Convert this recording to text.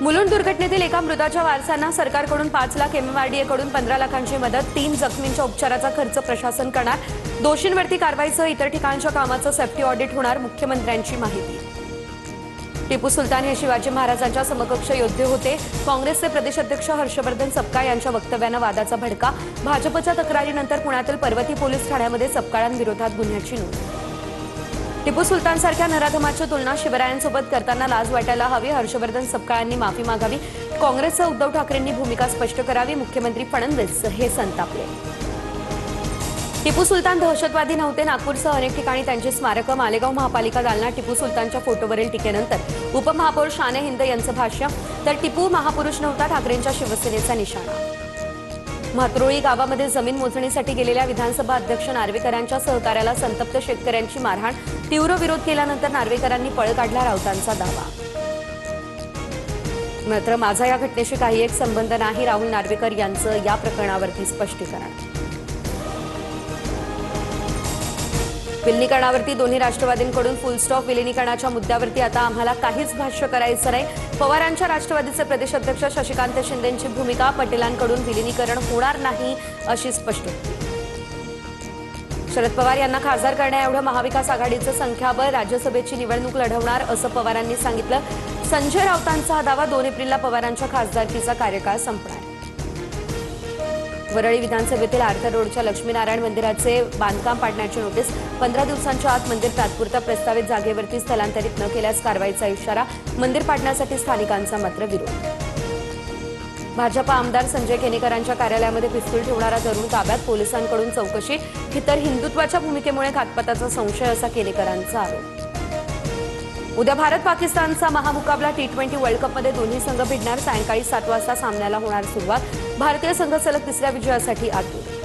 मुलुंड दुर्घटनेतील एका मृताच्या वारसांना सरकारकडून 5 लाख, MMRDA कडून 15 लाखांची मदत, 3 जखमींच्या उपचाराचा खर्च प्रशासन करणार, दोषींवरती कारवाईसह इतर ठिकाणच्या कामाचं सेफ्टी ऑडिट होणार, मुख्यमंत्र्यांची माहिती। टिपू सुलतान हे शिवाजी महाराजांच्या समकक्ष योद्धे होते। काँग्रेसचे प्रदेशाध्यक्ष हर्षवर्धन सपकाळ यांच्या वक्तव्यानं वादाचा भडका, भाजपच्या तक्रारीनंतर पुण्यातील पर्वती पोलीस ठाण्यामध्ये सपकाळांविरोधात गुन्ह्याची नोंद। टिपू सुलतानसारख्या नराधमाची तुलना शिवरायांसोबत करताना लाज वाटायला हवी, हर्षवर्धन सपकाळांनी माफी मागावी, काँग्रेसचा उद्धव ठाकरेंनी भूमिका स्पष्ट करावी, मुख्यमंत्री फडणवीस हे संतापले। टिपू सुलतान दहशतवादी नव्हते, नागपूरसह अनेक ठिकाणी त्यांची स्मारकं, मालेगाव महापालिका दालना, टिपू सुलतानच्या फोटोवरील टीकेनंतर उपमहापौर शाने हिंद यांचं भाष्य, तर टिपू महापुरुष नव्हता, ठाकरेंच्या शिवसेनेचा निशाणा। म्हात्रोळी गावामध्ये जमीन मोजणीसाठी गेलेल्या विधानसभा अध्यक्ष नार्वेकरांच्या सहकार्याला संतप्त शेतकऱ्यांची मारहाण, तीव्र विरोध केल्यानंतर नार्वेकरांनी पळ काढला, राऊतांचा दावा। मात्र माझा या घटनेशी काही एक संबंध नाही, राहुल नार्वेकर यांचं या प्रकरणावरती स्पष्टीकरण। विलिनीकरणावरती दोन्ही राष्ट्रवादींकडून फुल स्टॉप, विलिनीकरणाच्या मुद्द्यावरती आता आम्हाला काहीच भाष्य करायचं नाही, पवारांच्या राष्ट्रवादीचे प्रदेशाध्यक्ष शशिकांत शिंदेंची भूमिका, पटेलांकडून विलिनीकरण होणार नाही अशी स्पष्टोक्ती। शरद पवार यांना खासदार करण्याएवढं महाविकास आघाडीचं संख्याबळ, राज्यसभेची निवडणूक लढवणार असं पवारांनी सांगितलं। संजय राऊतांचा दावा, 2 एप्रिलला पवारांच्या खासदारकीचा कार्यकाळ संपणार। वरळी विधानसभेतील आर्थर रोडच्या लक्ष्मीनारायण मंदिराचे बांधकाम पाडण्याची नोटीस, 15 दिवसांच्या आत मंदिर तात्पुरता प्रस्तावित जागेवरती स्थलांतरित न केल्यास कारवाईचा इशारा, मंदिर पाडण्यासाठी स्थानिकांचा मात्र विरोध। भाजपा आमदार संजय केनेकरांच्या कार्यालयामध्ये पिस्तूल ठेवणारा तरुण ताब्यात, पोलिसांकडून चौकशी, तर हिंदुत्वाच्या भूमिकेमुळे घातपाताचा संशय असा केनेकरांचा आरोप। उद्या भारत पाकिस्तानचा महामुकाबला, T20 वर्ल्ड कपमध्ये दोन्ही संघ भिडणार, सायंकाळी 7 वाजता सामन्याला होणार सुरुवात, भारतीय संघ सलग 3ऱ्या विजयासाठी आतुर।